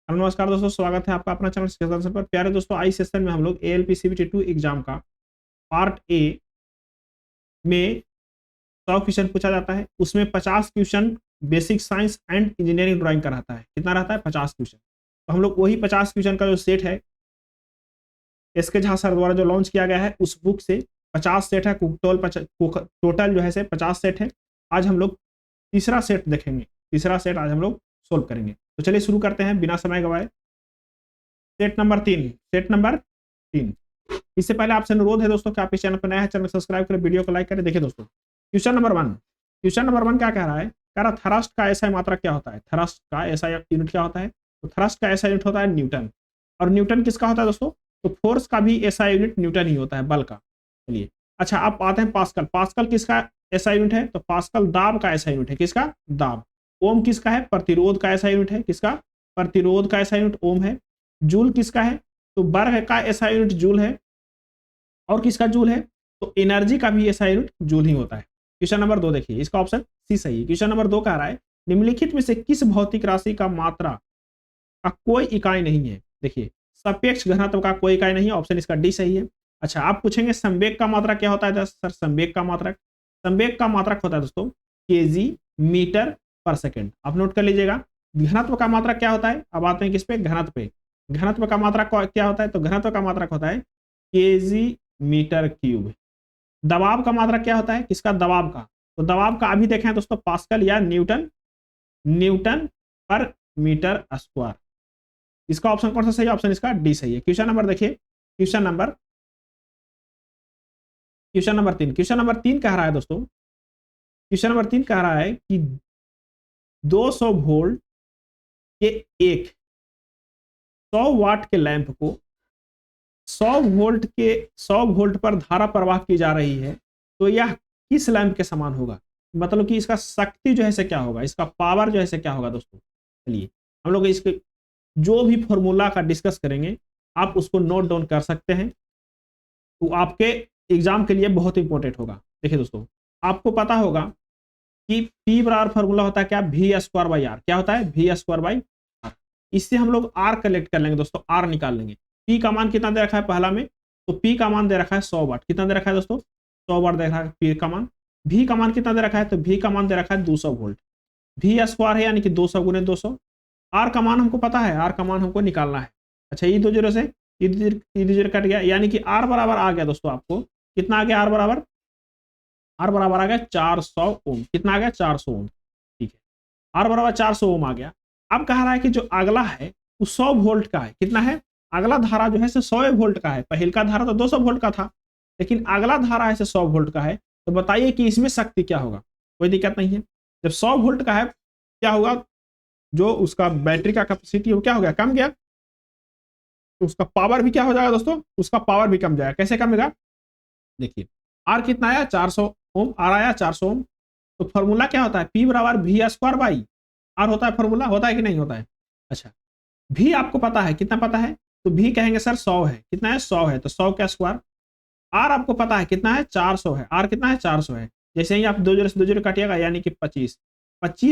नमस्कार दोस्तों, स्वागत है आपका अपना चैनल सेशन पर। प्यारे दोस्तों, आई सेशन में हम लोग ALPCBT2 एग्जाम का पार्ट ए में 100 क्वेश्चन पूछा जाता है। उसमें 50 question basic science and engineering drawing का रहता है। कितना रहता है? 50 क्वेश्चन। तो हम लोग वही 50 क्वेश्चन का जो सेट है, एसके झा सर द्वारा जो लॉन्च किया गया है, उस बुक से 50 सेट है। टोटल जो है से 50 सेट है। आज हम लोग तीसरा सेट देखेंगे। तीसरा सेट आज हम लोग सोल्व करेंगे। तो चलिए शुरू करते हैं बिना समय गवाए। Set number 3। इससे पहले आपसे अनुरोध है दोस्तों कि आप इस चैनल पर नया है, चैनल सब्सक्राइब करें, वीडियो को लाइक करें। देखिए दोस्तों, क्वेश्चन नंबर 1 क्या कह रहा है? कह रहा थ्रस्ट का ऐसा मात्रक क्या होता है? थ्रस्ट का ऐसा यूनिट क्या होता है? तो थ्रस्ट का ऐसा यूनिट होता है न्यूटन। और न्यूटन किसका होता है दोस्तों? तो फोर्स का भी ऐसा यूनिट न्यूटन ही होता है, बल का। चलिए, अच्छा अब आते हैं पास्कल। पास्कल किसका ऐसा यूनिट है? तो पास्कल दाब का ऐसा यूनिट है। किसका? दाब। ओम किसका है? प्रतिरोध का ऐसा यूनिट है। किसका? प्रतिरोध का ऐसा यूनिट ओम है। जूल किसका है? तो वर्ग का ऐसा यूनिट जूल है। और किसका जूल है? तो एनर्जी का भी ऐसा यूनिट जूल ही होता है। क्वेश्चन नंबर 2 देखिए, इसका ऑप्शन सी सही है। क्वेश्चन नंबर 2 कह रहा है निम्नलिखित में से किस भौतिक राशि का मात्रा का कोई इकाई नहीं है? देखिए, सापेक्ष घनत्व का कोई इकाई नहीं है। ऑप्शन इसका डी सही है। अच्छा, आप पूछेंगे संवेग का मात्रक क्या होता है? सर संवेग का मात्रक होता है दोस्तों केजी मीटर पर सेकेंड। आप नोट कर लीजिएगा। घनत्व का मात्रक क्या होता है? अब आते हैं किस पे? घनत्व पे। घनत्व का मात्रक क्या होता है? तो घनत्व का मात्रक होता है केजी मीटर क्यूब। दबाव का मात्रक क्या होता है? किसका? दबाव का। तो दबाव का अभी देखें दोस्तों पास्कल या न्यूटन न्यूटन पर मीटर स्क्वायर। इसका ऑप्शन कौन सा सही है? ऑप्शन इसका डी सही है। क्वेश्चन नंबर देखिए, क्वेश्चन नंबर 3 कह रहा है दोस्तों, क्वेश्चन नंबर 3 कह रहा है कि 200 वोल्ट के एक 100 वाट के लैंप को 100 वोल्ट पर धारा प्रवाह की जा रही है, तो यह किस लैंप के समान होगा? मतलब कि इसका शक्ति जो है से क्या होगा, इसका पावर जो है से क्या होगा दोस्तों? चलिए, हम लोग इसके जो भी फॉर्मूला का डिस्कस करेंगे, आप उसको नोट डाउन कर सकते हैं। तो आपके एग्जाम के लिए बहुत इंपॉर्टेंट होगा। देखिए दोस्तों, आपको पता होगा कि P बराबर फॉर्मूला होता है क्या? V²/R। क्या होता है? V²/R। इससे हम लोग R कलेक्ट कर लेंगे दोस्तों, R निकाल लेंगे। P का मान कितना दे रखा है पहला में? तो P का मान दे रखा है 100 वाट। कितना दे रखा है दोस्तों? 100 वाट दे रखा है P का मान। V का मान कितना दे रखा है? तो V का मान दे रखा है 200 वोल्ट। V² है यानी कि 200 गुने 200। R का मान हमको पता है, R का मान हमको निकालना है। अच्छा, ये 2 जीरो से ये 2 जीरो कट गया, यानी कि R बराबर आ गया दोस्तों आपको। कितना आ गया R बराबर? R बराबर आ गया 400 ओम। कितना आ गया? 400 ओम। ठीक है, R बराबर 400 ओम आ गया। अब कह रहा है कि जो अगला है वो 100 वोल्ट का है। कितना है? अगला धारा जो है 100 वोल्ट का है। पहले का धारा तो 200 वोल्ट का था, लेकिन अगला धारा है 100 वोल्ट का है। तो बताइए कि इसमें शक्ति क्या होगा? कोई दिक्कत नहीं है। जब 100 वोल्ट का है, क्या होगा? जो उसका बैटरी का कैपेसिटी हो क्या हो गया? कम गया। तो उसका पावर भी क्या हो जाएगा दोस्तों? उसका पावर भी कम जाएगा। कैसे कमेगा? देखिए, आर कितना आया? 400 ओम। आर आया 400 ओम। तो फॉर्मूला क्या होता है? P बराबर V² आर होता है। फॉर्मूला होता है कि नहीं होता है? अच्छा, V आपको पता है, कितना पता है? तो V कहेंगे सर 100 है। कितना है? 100 है, तो 100 का स्क्वायर। आर आपको पता है कितना है? 400 है। आर कितना है? 400 है। जैसे ही आप 2 जीरो से 2 जीरो काटिएगा, यानी कि 25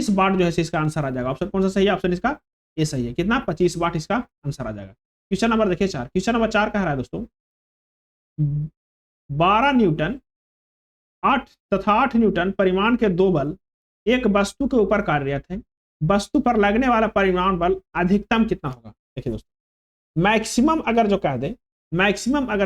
वाट जो है इसका आंसर आ जाएगा। ऑप्शन कौन सा सही है? ऑप्शन इसका ए सही है। कितना? 25 वाट इसका आंसर आ जाएगा। क्वेश्चन नंबर देखिए 4। क्वेश्चन नंबर 4 कह रहा है दोस्तों 12 न्यूटन 8 न्यूटन परिमाण के 2 बल एक वस्तु के ऊपर कार्यरत है। वस्तु पर लगने वाला परिमाण बल अधिकतम कितना होगा? देखिए दोस्तों, मैक्सिमम अगर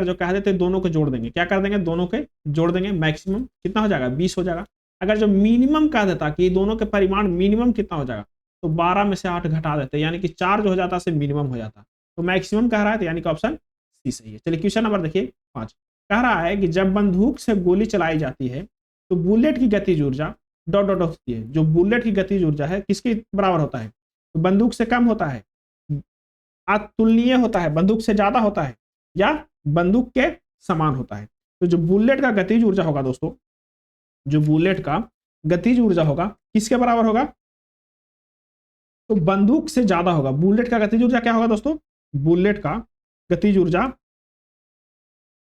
जो कह देते दोनों को जोड़ देंगे। क्या कर देंगे? दोनों के जोड़ देंगे। मैक्सिमम कितना हो जाएगा? 20 हो जाएगा। अगर जो मिनिमम कह देता कि दोनों के परिमाण मिनिमम कितना हो जाएगा, तो 12 में से 8 घटा देते, यानी कि 4 जो हो जाता से मिनिमम हो जाता। तो मैक्सिमम कह रहा है, तो यानी कि ऑप्शन सी सही है। चलिए, क्वेश्चन नंबर देखिए 5। कह रहा है कि जब बंदूक से गोली चलाई जाती है, तो बुलेट की गतिज ऊर्जा डॉट डॉट होती है। जो बुलेट की गतिज ऊर्जा है किसके बराबर होता है? तो बंदूक से कम होता है, अतुलनीय होता है, बंदूक से ज्यादा होता है, या बंदूक के समान होता है। तो जो बुलेट का गतिज ऊर्जा होगा दोस्तों, जो बुलेट का गतिज ऊर्जा होगा किसके बराबर होगा? तो बंदूक से ज्यादा होगा। बुलेट का गतिज ऊर्जा क्या होगा दोस्तों? बुलेट का गतिज ऊर्जा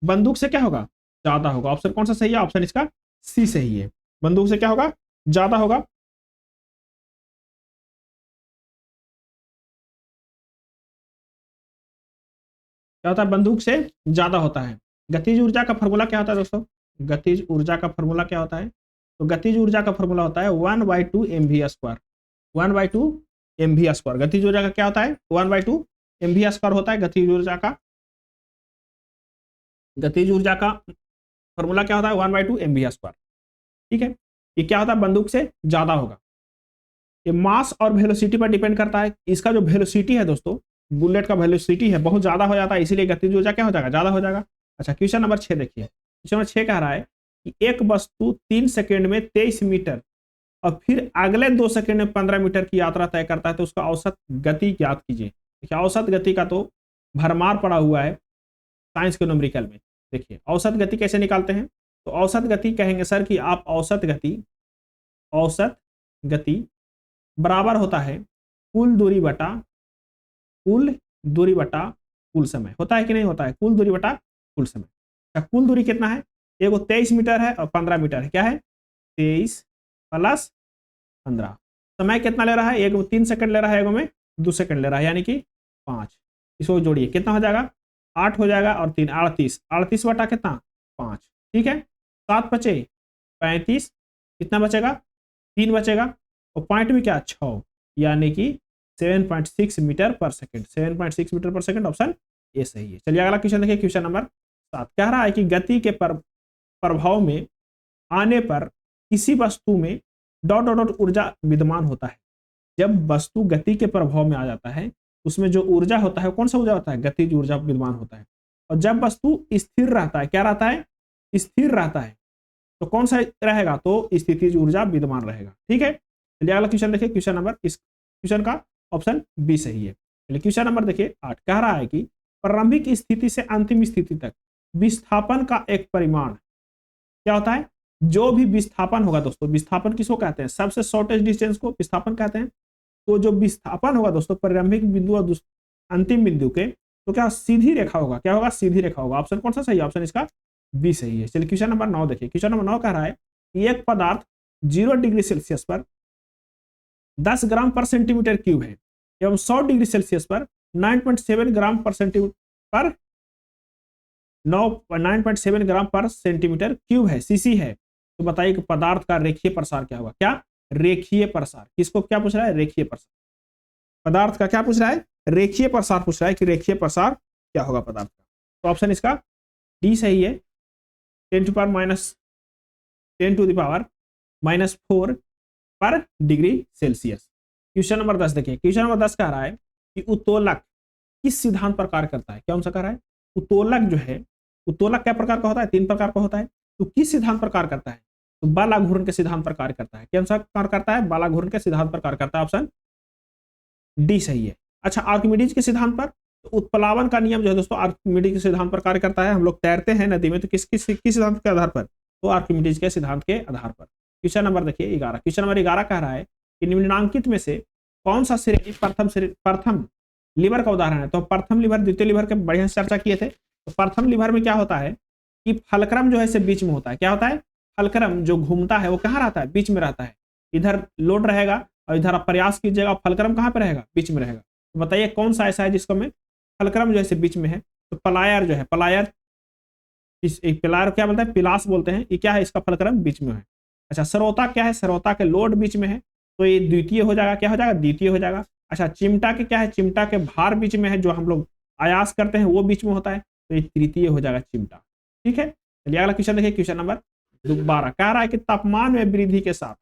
बंदूक से क्या होगा? ज्यादा होगा। ऑप्शन कौन सा सही है? ऑप्शन इसका सी सही है। बंदूक से क्या होगा? ज्यादा होगा। क्या होता है, बंदूक से ज्यादा होता है। गतिज ऊर्जा का फॉर्मूला क्या होता है दोस्तों, गतिज ऊर्जा का फॉर्मूला क्या होता है, तो गतिज ऊर्जा का फॉर्मूला होता है 1/2 mv²। 1/2 mv²। गतिज ऊर्जा का क्या होता है, 1/2 mv² होता है गतिज ऊर्जा का। गतिज ऊर्जा का फॉर्मूला क्या होता है, 1/2 mv²। ठीक है, ये क्या होता है, बंदूक से ज्यादा होगा। ये मास और वेलोसिटी पर डिपेंड करता है। इसका जो वेलोसिटी है दोस्तों, बुलेट का वेलोसिटी है बहुत ज्यादा हो जाता है, इसीलिए गतिज ऊर्जा क्या हो जाएगा, ज्यादा हो जाएगा। अच्छा, क्वेश्चन नंबर 6 देखिए। क्वेश्चन नंबर 6 कह रहा है कि एक वस्तु 3 सेकेंड में 23 मीटर और फिर अगले 2 सेकेंड में 15 मीटर की यात्रा तय करता है, तो उसका औसत गति ज्ञात कीजिए। देखिए, औसत गति का तो भरमार पड़ा हुआ है साइंस के न्यूमेरिकल में। देखिए, औसत गति कैसे निकालते हैं, तो औसत गति कहेंगे सर कि आप औसत गति बराबर होता है कुल दूरी बटा कुल समय। होता है कि नहीं होता है, कुल दूरी बटा कुल समय। अच्छा, कुल दूरी कितना है, एगो 23 मीटर है और 15 मीटर है। क्या है, 23 प्लस 15। समय कितना ले रहा है, एगो 3 सेकंड ले रहा है, एगो में 2 सेकंड ले रहा है, यानी कि 5। इसको जोड़िए कितना हो जाएगा, 8 हो जाएगा और 3 38। 38 बटा कितना, 5। ठीक है, 7 बचे 35, कितना बचेगा, 3 बचेगा और पॉइंट में क्या 6, यानी कि 7.6 मीटर पर सेकंड। 7.6 मीटर पर सेकंड, ऑप्शन ए सही है। चलिए अगला क्वेश्चन देखिए। क्वेश्चन नंबर 7 कह रहा है कि गति के प्रभाव में आने पर किसी वस्तु में डॉट डॉट डॉट ऊर्जा विद्यमान होता है। जब वस्तु गति के प्रभाव में आ जाता है, उसमें जो ऊर्जा होता है कौन सा ऊर्जा होता है, गतिज ऊर्जा विद्यमान होता है। और जब वस्तु स्थिर रहता है, क्या रहता है, स्थिर रहता है, तो कौन सा रहेगा, तो स्थितिज ऊर्जा विद्यमान रहेगा। ठीक है, चलिए अगला क्वेश्चन देखिए। क्वेश्चन नंबर, इस क्वेश्चन का ऑप्शन बी सही है। चलिए क्वेश्चन नंबर देखिए 8 कह रहा है कि प्रारंभिक स्थिति से अंतिम स्थिति तक विस्थापन का एक परिमाण क्या होता है। जो भी विस्थापन होगा दोस्तों, विस्थापन किसको कहते हैं, सबसे शॉर्टेस्ट डिस्टेंस को विस्थापन कहते हैं। तो जो विस्थापन होगा दोस्तों प्रारंभिक बिंदु और अंतिम बिंदु के, तो क्या सीधी रेखा होगा, क्या होगा, सीधी रेखा होगा। ऑप्शन कौन सा सही है, ऑप्शन इसका बी सही है। चलिए क्वेश्चन नंबर 9 देखिए। क्वेश्चन नंबर 9 कह रहा है कि एक पदार्थ 0 डिग्री सेल्सियस पर 10 ग्राम पर सेंटीमीटर क्यूब है एवं 100 डिग्री सेल्सियस पर 9.7 ग्राम पर सेंटीमीटर 9.7 ग्राम पर सेंटीमीटर क्यूब है, सीसी है। तो बताइए कि पदार्थ का रेखीय प्रसार क्या होगा। क्या, रेखीय प्रसार। किसको क्या पूछ रहा है, रेखीय प्रसार। पदार्थ का क्या पूछ रहा है, रेखीय प्रसार पूछ रहा है कि रेखीय प्रसार क्या होगा पदार्थ का। तो ऑप्शन इसका डी सही है, 10 टू द पावर -4 पर डिग्री सेल्सियस। क्वेश्चन नंबर 10 देखिए। क्वेश्चन नंबर 10 कह रहा है कि उत्तोलक किस सिद्धांत पर कार्य करता है। कौन सा कह रहा है, उत्तोलक जो है, उत्तोलक क्या प्रकार का होता है, 3 प्रकार का होता है। तो किस सिद्धांत पर कार्य करता है, तो बाला घूर्णन के सिद्धांत पर कार्य करता है। कौन सा कार्य करता है, बाला घूर्णन के सिद्धांत पर कार्य करता है। ऑप्शन डी सही है। अच्छा, आर्किमिडीज के सिद्धांत पर, तो उत्प्लावन का नियम जो है दोस्तों आर्किमिडीज के सिद्धांत पर कार्य करता है। हम लोग तैरते हैं नदी में, तो किस सिद्धांत के आधार पर, तो आर्किमिडीज के सिद्धांत के आधार पर। क्वेश्चन नंबर देखिए 11। क्वेश्चन नंबर 11 कह रहा है कि निम्नलिखित में से कौन सा श्रेणी प्रथम लीवर का उदाहरण है। तो प्रथम लीवर द्वितीय लीवर के बढ़िया से चर्चा किए थे। तो प्रथम लीवर में क्या होता है कि फलक्रम जो है बीच में होता है। क्या होता है, फलक्रम जो घूमता है वो कहाँ रहता है, बीच में रहता है। इधर लोड रहेगा और इधर आप प्रयास कीजिएगा, फलक्रम कहाँ पे रहेगा, बीच में रहेगा। तो बताइए कौन सा ऐसा है जिसको में फलक्रम जो है बीच में है। तो पलायर जो है, पलायर क्या बोलते हैं, पिलास बोलते हैं। ये क्या है, इसका फलक्रम बीच में है। अच्छा, सरौता क्या है, सरौता के लोड बीच में है, तो ये द्वितीय हो जाएगा। क्या हो जाएगा, द्वितीय हो जाएगा। अच्छा, चिमटा के क्या है, चिमटा के भार बीच में है, जो हम लोग आयास करते हैं वो बीच में होता है, तो ये तृतीय हो जाएगा चिमटा। ठीक है, चलिए अगला क्वेश्चन देखिए। क्वेश्चन नंबर 12 कह रहा है कि तापमान में वृद्धि के साथ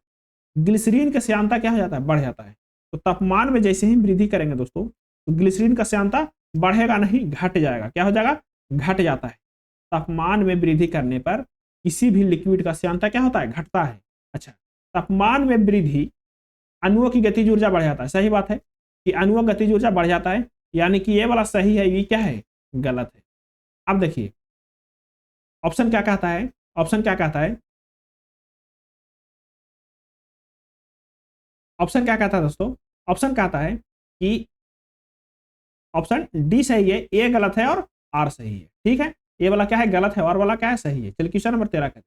ग्लिसरीन का श्यानता क्या हो जाता है, बढ़ जाता है। तो तापमान में जैसे ही वृद्धि करेंगे दोस्तों, तो ग्लिसरीन का श्यानता बढ़ेगा नहीं, घट जाएगा। क्या हो जाएगा, घट जाता है। तापमान में वृद्धि करने पर किसी भी लिक्विड का श्यानता क्या होता है, घटता है। अच्छा, तापमान में वृद्धि अणुओं की गतिज ऊर्जा बढ़ जाता है। सही बात है कि अणुओं की गतिज ऊर्जा बढ़ जाता है, यानी कि ये वाला सही है, ये क्या है, गलत है। अब देखिए ऑप्शन क्या कहता है, ऑप्शन क्या कहता है, ऑप्शन क्या कहता है दोस्तों, ऑप्शन कहता है कि ऑप्शन डी सही है, ए गलत है और आर सही है। ठीक है, ए वाला क्या है, गलत है, और वाला क्या है, सही है। चलिए क्वेश्चन नंबर 13 कहते हैं।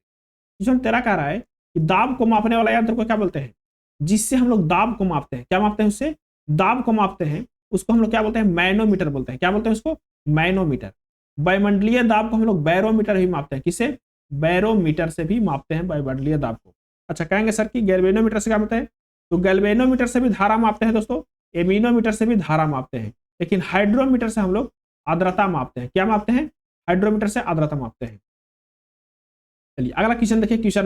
क्वेश्चन 13 कह रहा है कि दाब को मापने वाला यंत्र को क्या बोलते हैं, जिससे हम लोग दाब को मापते हैं। क्या मापते हैं, उससे दाब को मापते हैं, उसको हम लोग क्या बोलते हैं, मैनोमीटर बोलते हैं। क्या बोलते हैं उसको, मैनोमीटर। वायुमंडलीय दाब को हम लोग बैरोमीटर भी मापते हैं। किसे? बैरोमीटर से भी मापते हैं वायुमंडलीय दाब को। अच्छा, कहेंगे सर कि गैल्वेनोमीटर से क्या मापते हैं? तो गैल्वेनोमीटर से भी धारा मापते हैं दोस्तों, एमिनोमीटर से भी धारा मापते हैं, लेकिन हाइड्रोमीटर से हम लोग आर्द्रता मापते हैं। क्या मापते हैं? हाइड्रोमीटर से आर्द्रता मापते हैं। चलिए अगला क्वेश्चन देखिए, क्वेश्चन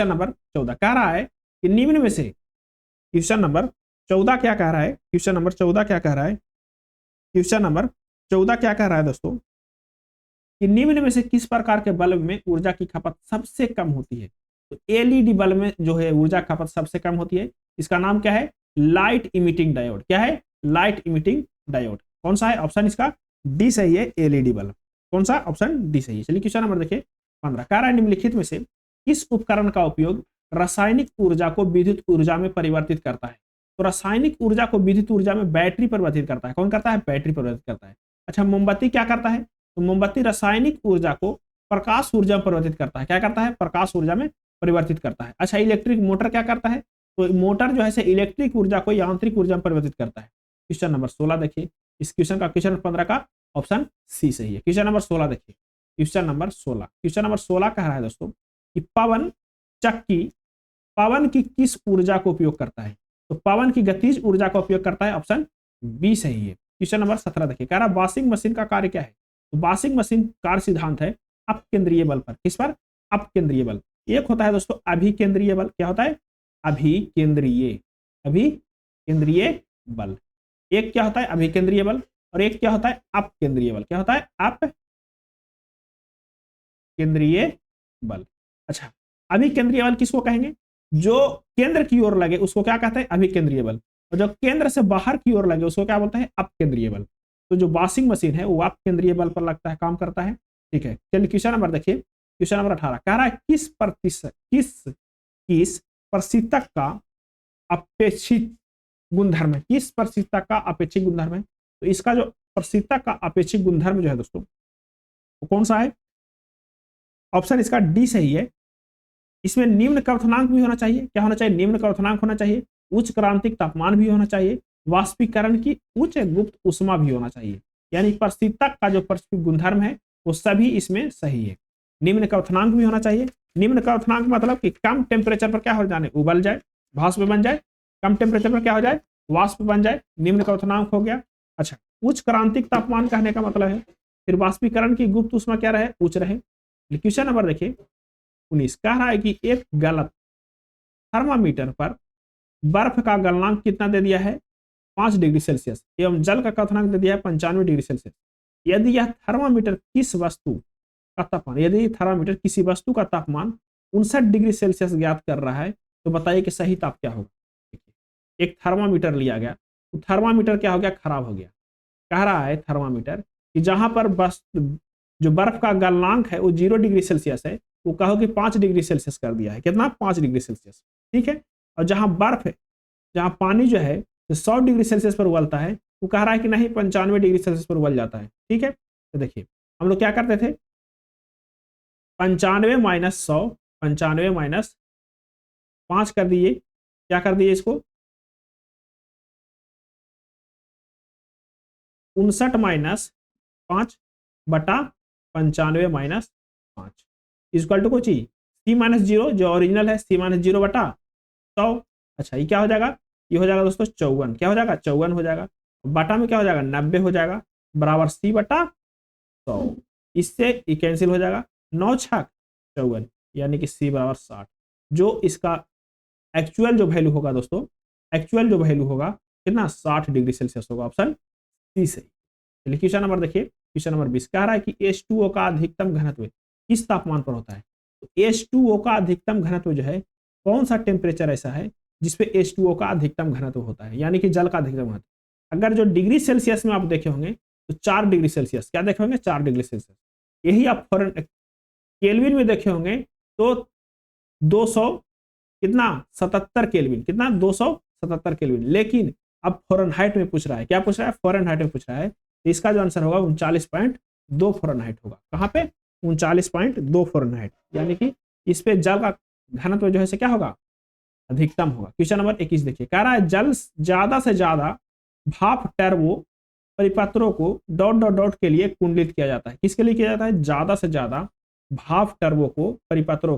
नंबर 14 कह रहा है कि निम्न में से क्वेश्चन नंबर 14 क्या कह रहा है? क्वेश्चन नंबर 14 क्या कह रहा है? क्वेश्चन नंबर 14 क्या कह रहा है दोस्तों कि निम्न में से किस प्रकार के बल्ब में ऊर्जा की खपत सबसे कम होती है? तो एलईडी बल्ब में जो है ऊर्जा खपत सबसे कम होती है। इसका नाम क्या है? Light emitting diode. क्या है? Light emitting diode. कौन सा है ऑप्शन? इसका डी सही है, एलईडी बल्ब। कौन सा? ऑप्शन डी सही है। चलिए क्वेश्चन नंबर देखिए 15 कह रहा है निम्नलिखित में से किस उपकरण का उपयोग रासायनिक ऊर्जा को विद्युत ऊर्जा में परिवर्तित करता है? तो रासायनिक ऊर्जा को विद्युत ऊर्जा में बैटरी परिवर्तित करता है। कौन करता है? बैटरी परिवर्तित करता है। अच्छा, मोमबत्ती क्या करता है? तो मोमबत्ती रासायनिक ऊर्जा को प्रकाश ऊर्जा में परिवर्तित करता है। क्या करता है? प्रकाश ऊर्जा में परिवर्तित करता है। अच्छा, इलेक्ट्रिक मोटर क्या करता है? तो मोटर जो है इलेक्ट्रिक ऊर्जा को यांत्रिक ऊर्जा में परिवर्तित करता है। क्वेश्चन नंबर 16 देखिए, इस क्वेश्चन का क्वेश्चन 15 का ऑप्शन सी सही है। क्वेश्चन नंबर 16 देखिए, क्वेश्चन नंबर 16 कह रहा है दोस्तों कि पवन चक्की पवन की किस ऊर्जा को उपयोग करता है? तो पवन की गतिज ऊर्जा का उपयोग करता है। ऑप्शन बी सही है। क्वेश्चन नंबर 17 देखिए, कह रहा है वॉशिंग मशीन का कार्य क्या है? तो वॉशिंग मशीन कार्य सिद्धांत है अपकेंद्रीय बल पर। किस पर? अपकेंद्रीय बल। एक होता है दोस्तों अभिकेंद्रीय बल। क्या होता है? अभिकेंद्रीय बल। एक क्या होता है? अभिकेंद्रीय बल। और एक क्या होता है? अपकेंद्रीय बल। क्या होता है? अपकेंद्रीय बल। अच्छा, अभिकेंद्रीय बल किसको कहेंगे? जो केंद्र की ओर लगे उसको क्या कहते हैं? अभिकेंद्रीय बल। और जो केंद्र से बाहर की ओर लगे उसको क्या बोलते हैं? अपकेंद्रीय बल। तो जो वॉशिंग मशीन है वो अपकेंद्रीय बल पर लगता है, काम करता है। ठीक है, चलिए क्वेश्चन नंबर देखिए, क्वेश्चन नंबर 18 कह रहा है किस प्रशीतक का अपेक्षित गुणधर्म है? किस प्रशीतक का अपेक्षित गुणधर्म है? तो इसका जो प्रशीतक का अपेक्षित गुणधर्म जो है दोस्तों वो कौन सा है? ऑप्शन इसका डी सही है। इसमें निम्न क्वथनांक भी होना चाहिए। क्या होना चाहिए? निम्न क्वथनांक होना चाहिए, उच्च क्रांतिक तापमान भी होना चाहिए, वाष्पीकरण की उच्च गुप्त उष्मा भी होना चाहिए। यानी प्रशीतक का जो प्रशीतक गुणधर्म है वो सभी इसमें सही है। निम्न क्वथनांक भी होना चाहिए। निम्न क्वथनांक मतलब कि कम टेम्परेचर पर क्या हो जाने? उबल जाए, भाष्प बन जाए। कम टेम्परेचर पर क्या हो जाए? वाष्प बन जाए। निम्न क्वथनांक हो गया। अच्छा, उच्च क्रांतिक तापमान कहने का मतलब है फिर वाष्पीकरण की गुप्त उष्मा क्या रहे? उच्च रहे। क्वेश्चन नंबर देखिए 19 कह रहा है कि एक गलत थर्मामीटर पर बर्फ का गलनांक कितना दे दिया है? 5 डिग्री सेल्सियस एवं जल का क्वथनांक दे दिया है 95 डिग्री सेल्सियस। यदि यह थर्मामीटर किसी वस्तु का तापमान 59 डिग्री सेल्सियस ज्ञात कर रहा है तो बताइए कि सही ताप क्या होगा? एक थर्मामीटर लिया गया, तो थर्मामीटर क्या हो गया? खराब हो गया। कह रहा है थर्मामीटर कि जहां पर जो बर्फ का गलनांक है वो 0 डिग्री सेल्सियस है, वो कहो कि 5 डिग्री सेल्सियस कर दिया है। कितना? 5 डिग्री सेल्सियस। ठीक है, और जहां बर्फ है, जहां पानी जो है 100 डिग्री सेल्सियस पर उबलता है, वो कह रहा है कि नहीं 95 डिग्री सेल्सियस पर उबल जाता है। ठीक है, तो देखिए हम लोग क्या करते थे? 95 माइनस 100, 95 माइनस 5 कर दिए। क्या कर दिए इसको? 59 माइनस 5 बटा 95 माइनस 5 इक्वल टू कुछ सी माइनस 0 जो ओरिजिनल है, सी माइनस 0 बटा 100। अच्छा, ये क्या हो जाएगा? ये हो जाएगा दोस्तों 54। क्या हो जाएगा? 54 हो जाएगा। बटा में क्या हो जाएगा? 90 हो जाएगा, बराबर सी बटा 100। इससे ये कैंसिल हो जाएगा, 9 छक 54, यानी कि सी बराबर 60। जो इसका एक्चुअल जो वैल्यू होगा दोस्तों, एक्चुअल जो वैल्यू होगा कितना? 60 डिग्री सेल्सियस होगा। ऑप्शन सी सही। चलिए क्वेश्चन नंबर देखिए, क्वेश्चन नंबर 20 कह रहा है कि H2O का अधिकतम घनत्व किस तापमान पर होता है? तो H2O का अधिकतम घनत्व जो है, कौन सा टेम्परेचर ऐसा है जिसपे H2O का अधिकतम घनत्व होता है, यानी कि जल का अधिकतम घनत्व? अगर जो डिग्री सेल्सियस में आप देखे होंगे तो 4 डिग्री सेल्सियस। क्या देखे होंगे? 4 डिग्री सेल्सियस। यही आप केल्विन में देखे होंगे तो 200 कितना? 77 केल्विन। कितना? 277 केल्विन। लेकिन अब फ़ारेनहाइट में पूछ रहा है। क्या पूछ रहा है? फ़ारेनहाइट में पूछ रहा है। तो इसका जो आंसर होगा 39.2 फ़ारेनहाइट होगा। कहाँ पे? 39.2 फ़ारेनहाइट, यानी कि इस पे जल का घनत्व जो है क्या होगा? अधिकतम होगा। क्वेश्चन नंबर 21 देखिए, कह रहा है जल ज्यादा से ज्यादा भाप turbo परिपत्रों co dot dot dot के लिए कुंडलित किया जाता है। किसके लिए किया जाता है? ज्यादा से ज्यादा भाप टर्बो को, परिपत्रों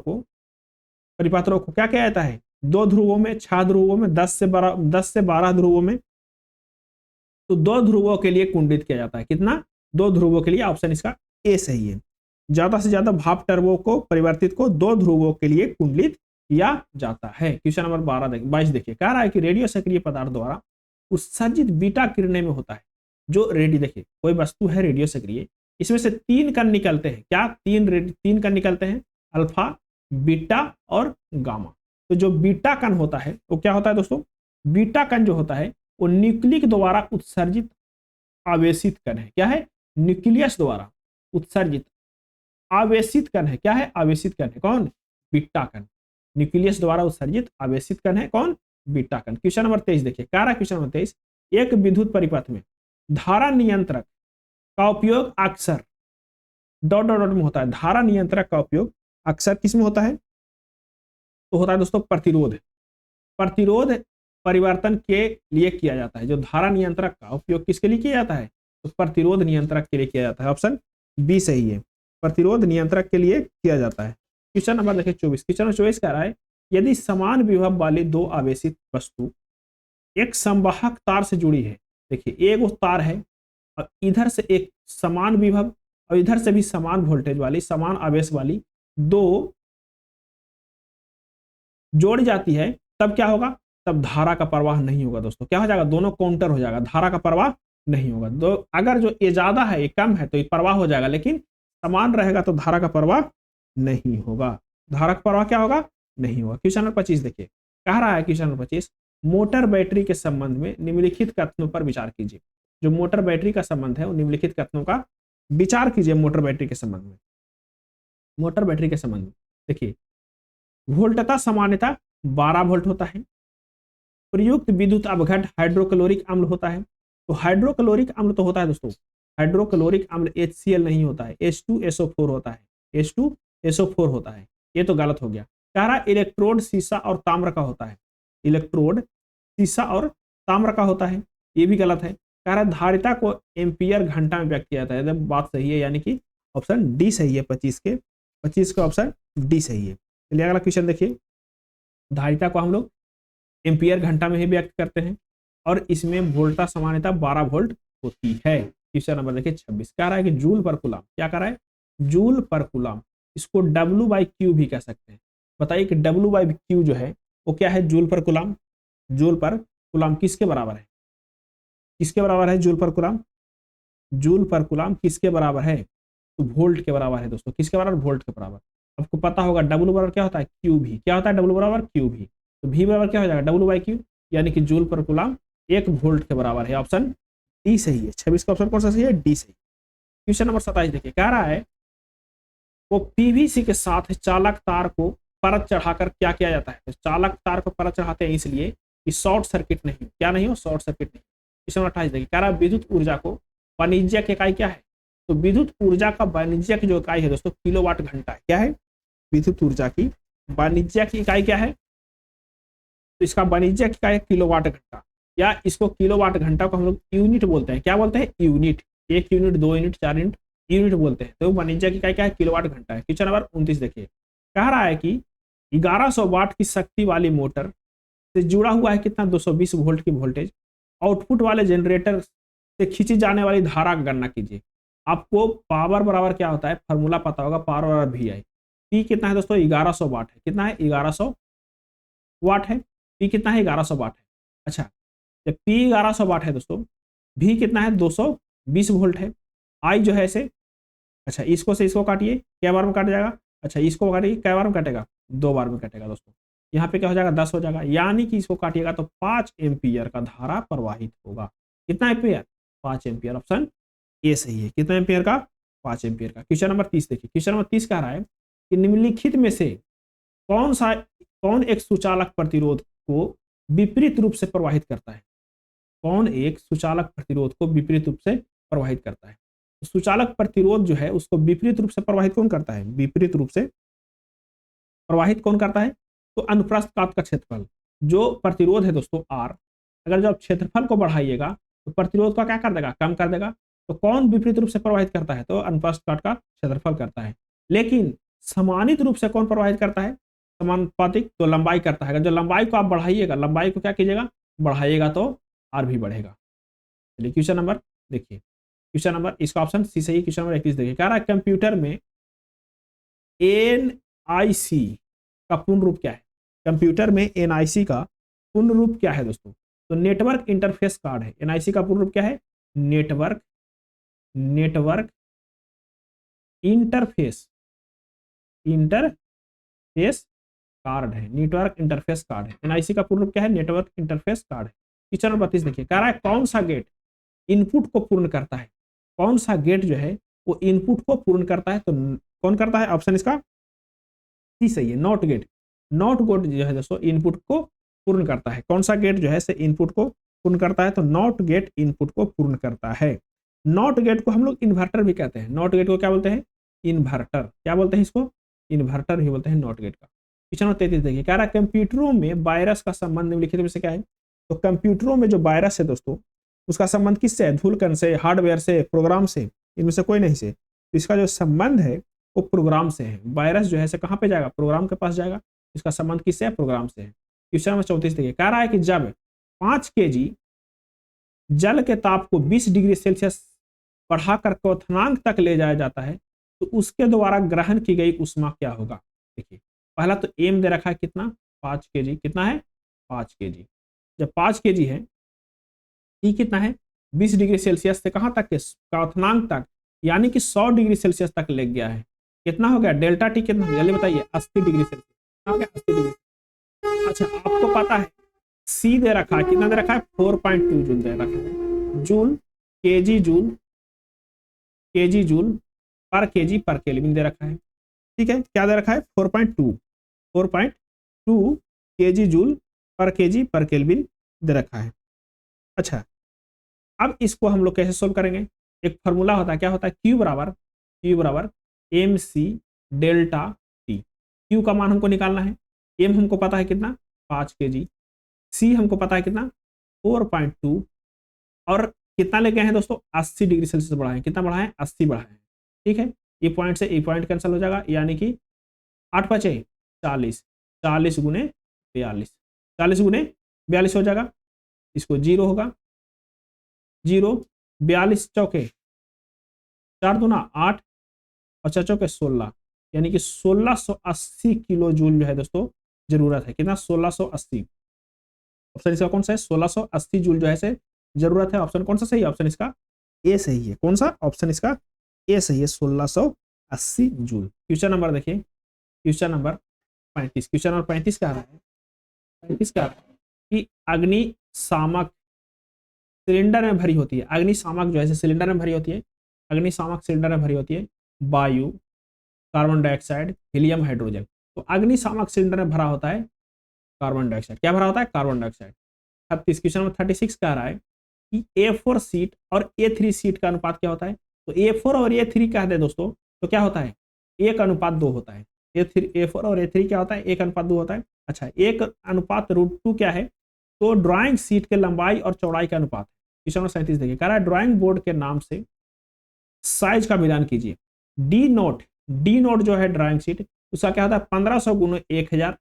को क्या किया जाता है? 2 ध्रुवों में, 6 ध्रुवों में, 10 से 12 ध्रुवों में, तो 2 ध्रुवों के लिए कुंडलित किया जाता है। कितना? 2 ध्रुवों के लिए। ऑप्शन इसका ए सही है। ज्यादा से ज्यादा भाप टर्बो को, परिवर्तित को 2 ध्रुवों के लिए कुंडलित किया जाता है। क्वेश्चन नंबर 22 देखिए, कह रहा है कि रेडियो सक्रिय पदार्थ द्वारा उत्सर्जित बीटा किरणें में होता है जो देखिए कोई वस्तु है रेडियो सक्रिय, इसमें से 3 कण निकलते हैं। क्या? 3 कण निकलते हैं, अल्फा, बीटा और गामा। तो जो बीटा कण होता है वो क्या होता है दोस्तों? बीटा कण जो होता है वो न्यूक्लियस द्वारा उत्सर्जित आवेशित कण है। क्या है? न्यूक्लियस द्वारा उत्सर्जित आवेशित कण है। क्या है? आवेशित कण है। कौन? बीटा कण। न्यूक्लियस द्वारा उत्सर्जित आवेशित कण है कौन? बीटा कण। क्वेश्चन नंबर 23 देखिए, कह रहा है क्वेश्चन नंबर 23, एक विद्युत परिपथ में धारा नियंत्रक का उपयोग अक्सर डॉट डॉट डॉट में होता है। धारा नियंत्रक का उपयोग अक्सर किस में होता है? तो होता है दोस्तों प्रतिरोध परिवर्तन के लिए किया जाता है। जो धारा नियंत्रक का उपयोग किसके लिए किया जाता है? तो प्रतिरोध नियंत्रक के लिए किया जाता है। ऑप्शन बी सही है, प्रतिरोध नियंत्रक के लिए किया जाता है। क्वेश्चन नंबर देखिए 24, क्वेश्चन नंबर 24 कह रहा है, यदि समान विभव वाली 2 आवेशित वस्तु एक संवाहक तार से जुड़ी है। देखिए एक तार है और इधर से एक समान विभव और इधर से भी समान वोल्टेज वाली, समान आवेश वाली 2 जोड़ जाती है, तब क्या होगा? तब धारा का प्रवाह नहीं होगा दोस्तों। क्या हो जाएगा? दोनों काउंटर हो जाएगा, धारा का प्रवाह नहीं होगा। तो अगर जो ये ज्यादा है, ये कम है, तो ये प्रवाह हो जाएगा, लेकिन समान रहेगा तो धारा का प्रवाह नहीं होगा। धारा का प्रवाह क्या होगा? नहीं होगा। क्वेश्चन नंबर 25 देखिए, कह रहा है क्वेश्चन नंबर 25, मोटर बैटरी के संबंध में निम्नलिखित कथनों पर विचार कीजिए। जो मोटर बैटरी का संबंध है वो निम्नलिखित कथनों का विचार कीजिए। मोटर बैटरी के संबंध में, मोटर बैटरी के संबंध में देखिए, वोल्टता सामान्यतः 12 वोल्ट होता है। प्रयुक्त विद्युत अपघट हाइड्रोक्लोरिक अम्ल होता है। तो हाइड्रोक्लोरिक अम्ल तो होता है दोस्तों, हाइड्रोक्लोरिक अम्ल HCl नहीं होता है, H2SO4 होता है, H2SO4 होता है। ये तो गलत हो गया। कह रहा इलेक्ट्रोड शीशा और ताम्र का होता है। इलेक्ट्रोड शीशा और ताम्र का होता है, ये भी गलत है। कह रहा धारिता को एम्पियर घंटा में व्यक्त किया जाता है। बात सही है, यानी कि ऑप्शन डी सही है। 25 का ऑप्शन डी सही है। चलिए अगला क्वेश्चन देखिए, धारिता को हम लोग एम्पियर घंटा में ही व्यक्त करते हैं और इसमें वोल्टता सामान्यतः 12 वोल्ट होती है। क्वेश्चन नंबर देखिए 26, कह रहा है कि जूल पर कूलम, क्या कह रहा है? जूल पर कूलम, इसको W/Q भी कह सकते हैं। बताइए कि W/Q जो है वो क्या है? जूल पर कूलम। जूल पर कूलम किसके बराबर है? किसके बराबर है जूल पर कूलम? जूल पर कूलम किसके बराबर है? तो वोल्ट के बराबर है दोस्तों। किसके बराबर? वोल्ट के बराबर। आपको पता होगा W बराबर क्या होता है? क्यू भी। क्या होता है? W बराबर क्यू भी। तो V बराबर क्या हो जाएगा? W/Q, यानी कि जूल पर कूलम 1 वोल्ट के बराबर है। ऑप्शन डी सही है। 26 का ऑप्शन कौन सा सही है? डी सही। क्वेश्चन नंबर 27 देखिए, कह रहा है वो PVC के साथ चालक तार को परत चढ़ाकर क्या किया जाता है? तो चालक तार को परत चढ़ाते हैं इसलिए कि शॉर्ट सर्किट नहीं, क्या नहीं हो? शॉर्ट सर्किट नहीं। क्वेश्चन नंबर 28 देखिए, कह रहा है विद्युत ऊर्जा को वाणिज्यिक इकाई क्या है? तो विद्युत ऊर्जा का वाणिज्यिक जो इकाई है दोस्तों, किलोवाट घंटा है। क्या है? विद्युत ऊर्जा की वाणिज्यिक इकाई क्या है? तो इसका वाणिज्यिक इकाई किलोवाट घंटा, या इसको किलोवाट घंटा को हम लोग यूनिट बोलते हैं। क्या बोलते हैं? Unit. 1 unit, 2 unit, 4 unit, unit बोलते हैं। तो वाणिज्यिक इकाई क्या है? किलोवाट घंटा है। क्वेश्चन नंबर 29 देखिए, कह रहा है कि 1100 वाट की शक्ति वाली मोटर से जुड़ा हुआ है कितना? 220 वोल्ट की वोल्टेज। आउटपुट वाले जनरेटर से खींची जाने वाली धारा का गणना कीजिए। आपको पावर बराबर क्या होता है? फॉर्मूला पता होगा, पावर बराबर VI। पी कितना है दोस्तों? 1100 वाट है। कितना है? 1100 वाट है। पी कितना है? 1100 वाट है। अच्छा, जब पी 1100 वाट है दोस्तों, भी कितना है? 220 वोल्ट है। आई जो है इसे, अच्छा इसको से इसको काटिए, क्या बार में काट जाएगा? अच्छा इसको काटिए, क्या बार में कटेगा? 2 बार में कटेगा दोस्तों। यहाँ पे क्या हो जाएगा? 10 हो जाएगा, यानी कि इसको काटिएगा तो 5 एम्पियर का धारा प्रवाहित होगा। कितना एम्पियर? 5 एम्पियर। ऑप्शन ए सही है। कितना एम्पियर का? 5 एम्पियर का। क्वेश्चन नंबर 30 देखिए, क्वेश्चन नंबर 30 कह रहा है कि निम्नलिखित में से कौन एक सुचालक प्रतिरोध को विपरीत रूप से प्रवाहित करता है? कौन एक सुचालक प्रतिरोध को विपरीत रूप से प्रवाहित करता है? सुचालक प्रतिरोध जो है उसको विपरीत रूप से प्रवाहित कौन करता है? विपरीत रूप से प्रवाहित कौन करता है? तो अनुप्रस्थ काट का क्षेत्रफल, जो प्रतिरोध है दोस्तों R, अगर जब क्षेत्रफल को बढ़ाइएगा तो प्रतिरोध का क्या कर देगा, कम कर देगा। तो कौन विपरीत रूप से प्रवाहित करता है, तो अनुप्रस्थ काट का क्षेत्रफल करता है। लेकिन समानित रूप से कौन प्रवाहित करता है, समानुपातिक, तो लंबाई करता है। जो लंबाई को आप बढ़ाइएगा, लंबाई को क्या कीजिएगा, बढ़ाइएगा तो आर भी बढ़ेगा। चलिए क्वेश्चन नंबर देखिए, क्वेश्चन नंबर इसका ऑप्शन सी सही है। क्वेश्चन नंबर 21 देखिए, कह रहा है कंप्यूटर में एनआईसी का पूर्ण रूप क्या है। कंप्यूटर में एनआईसी का पूर्ण रूप क्या है दोस्तों, तो नेटवर्क इंटरफेस कार्ड है। एनआईसी का पूर्ण रूप क्या है, नेटवर्क इंटरफेस कार्ड है। नेटवर्क इंटरफेस कार्ड है। एनआईसी का पूर्ण रूप क्या है, नेटवर्क इंटरफेस कार्ड है। क्वेश्चन नंबर 32 देखिए, कह रहा है कौन सा गेट इनपुट को पूर्ण करता है। कौन सा गेट जो है वो इनपुट को पूर्ण करता है, तो कौन करता है, ऑप्शन इसका सी सही है, नॉट गेट। नॉट गेट जो है दोस्तों इनपुट को पूर्ण करता है। कौन सा गेट जो है से इनपुट को पूर्ण करता है, तो नॉट गेट इनपुट को पूर्ण करता है। नॉट गेट को हम लोग इन्वर्टर भी कहते हैं। नॉट गेट को क्या बोलते हैं, इन्वर्टर। क्या बोलते हैं इसको, इन्वर्टर ही बोलते हैं नॉट गेट का। क्वेश्चन नंबर 33 देखिए, कह रहा है कंप्यूटरों में वायरस का संबंध निम्नलिखित में से क्या है। तो कंप्यूटरों में जो वायरस है दोस्तों, उसका संबंध किससे है, धूलकण से, हार्डवेयर से, प्रोग्राम से, इनमें से कोई नहीं से। तो इसका जो संबंध है वो प्रोग्राम से है। वायरस जो है से कहाँ पे जाएगा, प्रोग्राम के पास जाएगा। इसका संबंध किससे है, प्रोग्राम से है। क्वेश्चन नंबर 34 देखिए, कह रहा है कि जब 5 kg जल के ताप को 20 डिग्री सेल्सियस बढ़ाकर क्वथनांक तक ले जाया जाता है, तो उसके द्वारा ग्रहण की गई ऊष्मा क्या होगा। देखिए पहला तो एम दे रखा है कितना, 5 kg, कितना है 5 kg। जब 5 kg है, टी कितना है 20 डिग्री सेल्सियस से कहां तक के, क्वथनांक तक, यानी कि 100 डिग्री सेल्सियस तक ले गया है। कितना हो गया, डेल्टा टी कितना, जल्दी बताइए, 80 डिग्री सेल्सियस हो गया, 80 डिग्री। अच्छा आपको पता है सी दे रखा है, कितना दे रखा है, 4.2 जूल दे रखा है। जूल, केजी जूल पर केल्विन दे रखा है। ठीक है, क्या दे रखा है, 4.2 केजी जूल पर केल्विन दे रखा है। अच्छा अब इसको हम लोग कैसे सोल्व करेंगे, एक फॉर्मूला होता है, क्या होता है, Q बराबर MC डेल्टा T। Q का मान हमको निकालना है, M हमको पता है कितना 5 kg, C हमको पता है कितना 4.2, और कितना ले गए हैं दोस्तों 80 डिग्री सेल्सियस बढ़ाए, कितना बढ़ाए 80 बढ़ाए। ठीक है, ये पॉइंट से ये पॉइंट कैंसिल हो जाएगा, यानी कि 8 5 40, 40 गुने 42, 40 गुने 42 हो जाएगा। इसको 0 होगा, 0 42 चौके 4 दूना 8 और 4 चौके 16, यानी कि 1680 किलो जूल जो है दोस्तों जरूरत है। कितना 1680, ऑप्शन इसका कौन सा है, 1680 जूल जो है से जरूरत है। ऑप्शन कौन सा सही है, ऑप्शन इसका ए सही है। कौन सा, ऑप्शन इसका ए सही है, 1680 जूल। क्वेश्चन नंबर देखिए, क्वेश्चन नंबर 35। क्वेश्चन नंबर 35 क्या आ रहा है, 35 क्या आ रहा है कि अग्निशामक सिलेंडर में भरी होती है। अग्निशामक जो है सिलेंडर में भरी होती है, अग्निशामक सिलेंडर में भरी होती है वायु, कार्बन डाइऑक्साइड, हीलियम, हाइड्रोजन। तो अग्निशामक सिलेंडर में भरा होता है कार्बन डाइऑक्साइड। क्या भरा होता है, कार्बन डाइऑक्साइड। 36 क्वेश्चन नंबर 36 कह रहा है कि A4 सीट और A3 सीट का अनुपात क्या होता है। तो A4 और A3 क्या है दोस्तों, तो क्या होता है 1:2 होता है। A4 और A3 क्या होता है, 1:2 होता है। अच्छा 1:√2 क्या है, तो ड्राइंग सीट के लंबाई और चौड़ाई का अनुपात। क्वेश्चन नंबर 37 देखिए, कह रहा है ड्राइंग बोर्ड के नाम से साइज का मिलान कीजिए। डी नोट जो है ड्राइंग सीट, उसका क्या होता है 1500 गुने 1000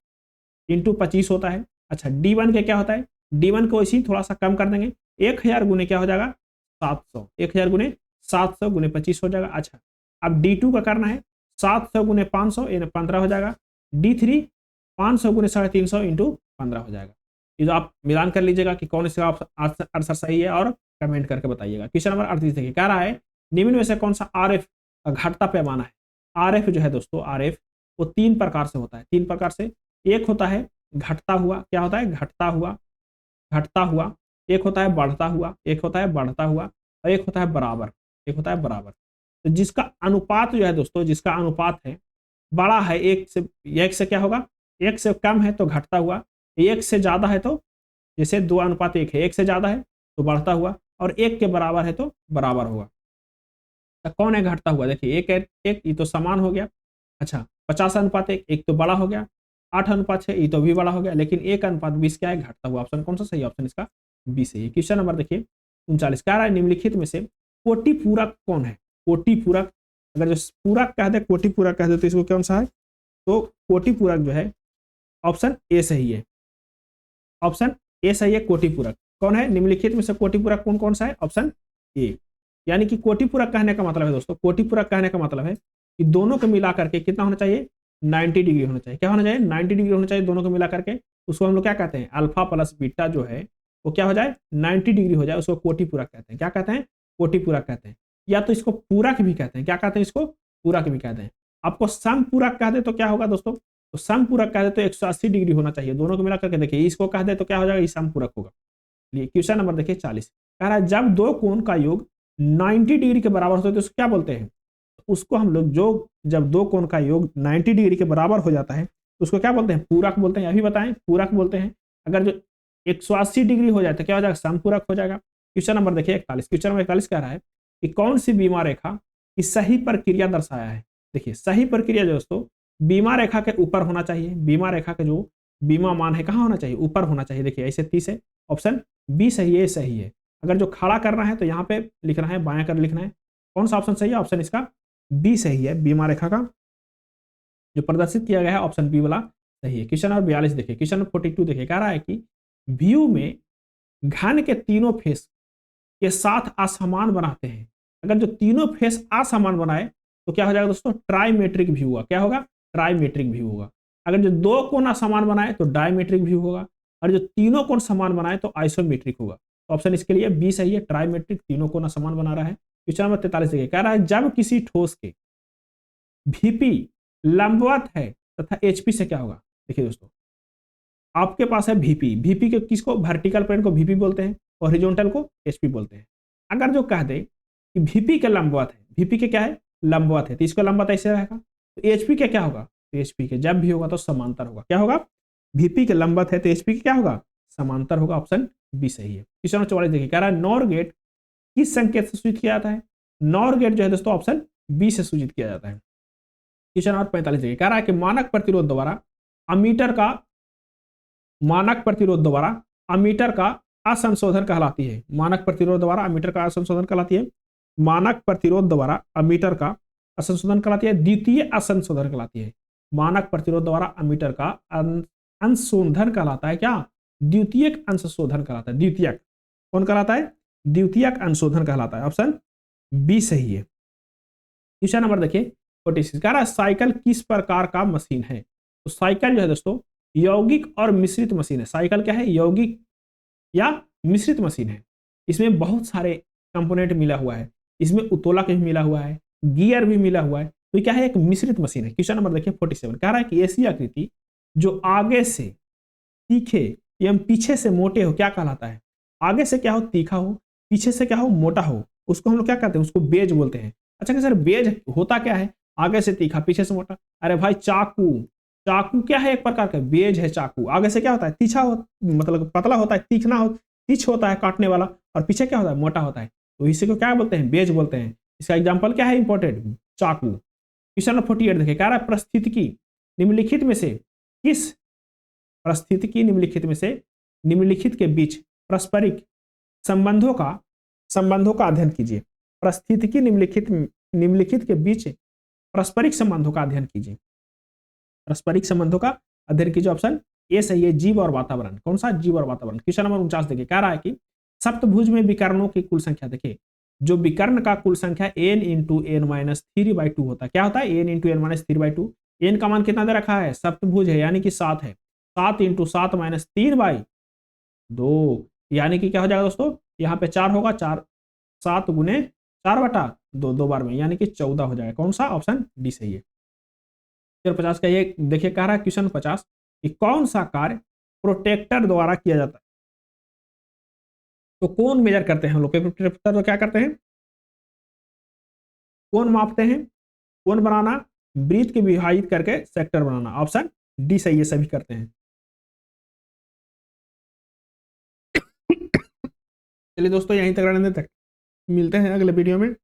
इंटू 25 होता है। अच्छा D1 के क्या होता है, D1 को इसी थोड़ा सा कम कर देंगे, 1000 गुने क्या हो जाएगा 700, 1000 गुने 700 गुने 25 हो जाएगा। अच्छा अब D2 का करना है, 700 गुने 500 यानी 15 हो जाएगा। D3 500 गुने 350 इंटू 15 हो जाएगा। ये जो आप मिलान कर लीजिएगा कि कौन इसका आंसर सही है और कमेंट करके बताइएगा। क्वेश्चन नंबर 38 देखिए, कह रहा है निम्न में से कौन सा RF का घटता पैमाना है। RF जो है दोस्तों, RF वो 3 प्रकार से होता है, 3 प्रकार से। एक होता है घटता हुआ, क्या होता है घटता हुआ, एक होता है बढ़ता हुआ, एक होता है बढ़ता हुआ, और एक होता है बराबर, एक होता है बराबर। तो जिसका अनुपात जो है दोस्तों, जिसका अनुपात है बड़ा है एक से क्या होगा, एक से कम है तो घटता हुआ, एक से ज्यादा है तो, जैसे 2:1 है, एक से ज्यादा है तो बढ़ता हुआ, और एक के बराबर है तो बराबर होगा। तो कौन है घटता हुआ, देखिए एक ये तो समान हो गया। अच्छा 50:1, एक तो बड़ा हो गया, 8:6 ये तो भी बड़ा हो गया, लेकिन 1:20 क्या है घटता हुआ। ऑप्शन कौन सा सही है, ऑप्शन इसका बी सही है। क्वेश्चन नंबर देखिए 39 कह रहा है निम्नलिखित में से कोटि पूरक कौन है? कोटि पूरक, अगर जो पूरक कह दे, कोटि पूरक कह दे तो इसको कौन सा है? तो कोटि पूरक जो है ऑप्शन ए सही है, ऑप्शन ए सही है। कोटि पूरक कौन है? निम्नलिखित में से कोटि पूरक कौन कौन सा है? Option A. यानी कि कोटि पूरक कहने का मतलब है दोस्तों, कोटि पूरक कहने का मतलब है कि दोनों को मिला करके कितना होना चाहिए? 90 डिग्री होना चाहिए। क्या होना चाहिए? 90 डिग्री होना चाहिए दोनों को मिला करके। उसको हम लोग क्या कहते हैं? अल्फा प्लस बीटा जो है वो क्या हो जाए? 90 डिग्री हो जाए, उसको कोटि पूरक कहते हैं। क्या कहते हैं? कोटि पूरक कहते हैं। या तो इसको पूरक भी कहते हैं। क्या कहते हैं? इसको पूरक भी कहते हैं। आपको सम पूरक कह दे तो क्या होगा दोस्तों? तो सम पूरक कह दे तो 180 डिग्री होना चाहिए दोनों को मिला करके। देखिए इसको कह दे तो क्या हो जाएगा? ये सम पूरक होगा। क्वेश्चन नंबर देखिए 40 कह रहा है जब दो कोण का योग 90 डिग्री के बराबर होता है तो उसको क्या बोलते हैं? उसको हम लोग जो जब दो कोण का योग 90 डिग्री के बराबर हो जाता है तो उसको क्या बोलते हैं? पूरक बोलते हैं। अभी बताएं, पूरक बोलते हैं। अगर जो 180 डिग्री हो जाए तो क्या हो जाएगा? समपूरक हो जाएगा। क्वेश्चन नंबर देखिए 41, क्वेश्चन नंबर 41 कह रहा है कि कौन सी बीमा रेखा की सही प्रक्रिया दर्शाया है? देखिए सही प्रक्रिया दोस्तों बीमा रेखा के ऊपर होना चाहिए। बीमा रेखा के जो बीमा मान है कहाँ होना चाहिए? ऊपर होना चाहिए। देखिए ऐसे 30 है, ऑप्शन बी सही है, सही है। अगर जो खड़ा करना है तो यहाँ पे लिखना है, बायां कर लिखना है। कौन सा ऑप्शन सही है? ऑप्शन इसका बी सही है। बीमा रेखा का जो प्रदर्शित किया गया है ऑप्शन बी वाला सही है। क्वेश्चन नंबर 42 देखिए, क्वेश्चन नंबर 42 देखिए कह रहा है कि व्यू में घन के तीनों फेस के साथ असमान बनाते हैं। अगर जो तीनों फेस असमान बनाए तो क्या हो जाएगा दोस्तों? ट्राइमेट्रिक व्यू होगा। क्या होगा? ट्राइमेट्रिक व्यू होगा। अगर जो दो कोण असमान बनाए तो डायमेट्रिक व्यू होगा, और जो तीनों कोण समान बनाए तो आइसोमेट्रिक होगा। तो ऑप्शन इसके लिए बी सही है, ट्राइमेट्रिक, तीनों कोण समान बना रहा है। क्वेश्चन नंबर 43 देखिए कह रहा है जब किसी ठोस के VP लंबवत है तथा HP से क्या होगा? देखिए दोस्तों आपके पास है VP के किसको? वर्टिकल प्लेन को VP बोलते हैं और हॉरिजॉन्टल को HP बोलते हैं। अगर जो कह दे कि VP के लंबवत है, VP के क्या है? लंबवत है, तो इसका लंबवत ऐसे रहेगा। तो HP के क्या होगा? तो HP के जब भी होगा तो समांतर होगा। क्या होगा? VP के लंबवत है तो HP के क्या होगा? समांतर होगा। ऑप्शन बी सही है। क्वेश्चन नंबर 44 देखिए कह रहा है नॉर गेट किस संकेत से सूचित किया जाता है? नॉर गेट जो है दोस्तों ऑप्शन बी से सूचित किया जाता है। क्वेश्चन नंबर 45 देखिए कह रहा है कि मानक प्रतिरोध द्वारा अमीटर का असंशोधन कहलाती है। मानक प्रतिरोध द्वारा अमीटर का असंशोधन कहलाती है। मानक प्रतिरोध द्वारा अमीटर का असंशोधन कहलाती है, द्वितीय असंशोधन कहलाती है। मानक प्रतिरोध द्वारा अमीटर का अंशोधन कहलाता है। क्या? द्वितीयक अंशशोधन कहलाता है। द्वितीयक कौन कहलाता है? द्वितीयक अंशशोधन कहलाता है। ऑप्शन बी सही है। क्वेश्चन नंबर देखिए 46 कह रहा है साइकिल किस प्रकार का मशीन है? तो साइकिल जो है दोस्तों यौगिक और मिश्रित मशीन है। साइकिल क्या है? यौगिक या मिश्रित मशीन है। इसमें बहुत सारे कंपोनेंट मिला हुआ है। इसमें उत्तोलक भी मिला हुआ है, गियर भी मिला हुआ है। तो क्या है? एक मिश्रित मशीन है। क्वेश्चन नंबर देखिए 47 कह रहा है कि ऐसी आकृति जो आगे से तीखे एवं पीछे से मोटे हो क्या कहलाता है? आगे से क्या हो? तीखा हो, पीछे से क्या हो? मोटा हो, उसको हम लोग क्या कहते हैं? उसको बेज बोलते हैं। अच्छा सर बेज होता क्या है? आगे से तीखा पीछे से मोटा। अरे भाई चाकू, चाकू क्या है? एक प्रकार का बेज है। चाकू आगे से क्या होता है? तीखा हो, मतलब पतला होता है, तीखना हो, तीक्ष होता है काटने वाला, और पीछे क्या होता है? मोटा होता है। तो इसी को क्या बोलते हैं? बेज बोलते हैं। इसका एग्जाम्पल क्या है? इंपॉर्टेंट, चाकू। क्वेश्चन नंबर 48 देखिए कह रहा है परिस्थितिकी निम्नलिखित में से किस परिस्थितिकी निम्नलिखित के बीच पारस्परिक संबंधों का अध्ययन कीजिए। परिस्थितिकी निम्नलिखित के बीच पारस्परिक संबंधों का अध्ययन कीजिए। पारस्परिक संबंधों का अध्ययन कीजिए। ऑप्शन ए सही है, जीव और वातावरण। कौन सा? जीव और वातावरण। क्वेश्चन नंबर 49 देखिए कह रहा है कि सप्तभुज में विकर्णों की कुल संख्या देखिए, जो विकर्ण का कुल संख्या n इंटू एन माइनस 3/2 होता है। क्या होता है? n into n minus 3/2। N का मान कितना दे रखा है? सप्तभुज है यानी कि 7 है। 7 इंटू 7 माइनस 3/2 यानी कि क्या हो जाएगा दोस्तों? यहाँ पे 4 होगा, 4 7 गुने 4/2 दो बार में, यानी कि 14 हो जाएगा। कौन सा? ऑप्शन डी सही है। 50 का ये देखिए कह रहा है क्वेश्चन 50 कि कौन सा कार्य प्रोटेक्टर द्वारा किया जाता है? तो कौन मेजर करते हैं हम लोग? प्रोटेक्टर तो क्या करते हैं? कौन मापते हैं? कौन बनाना? वृत्त के विभाजित करके सेक्टर बनाना। ऑप्शन डी सही है, सभी करते हैं। चलिए दोस्तों यहीं तक रहने तक, मिलते हैं अगले वीडियो में।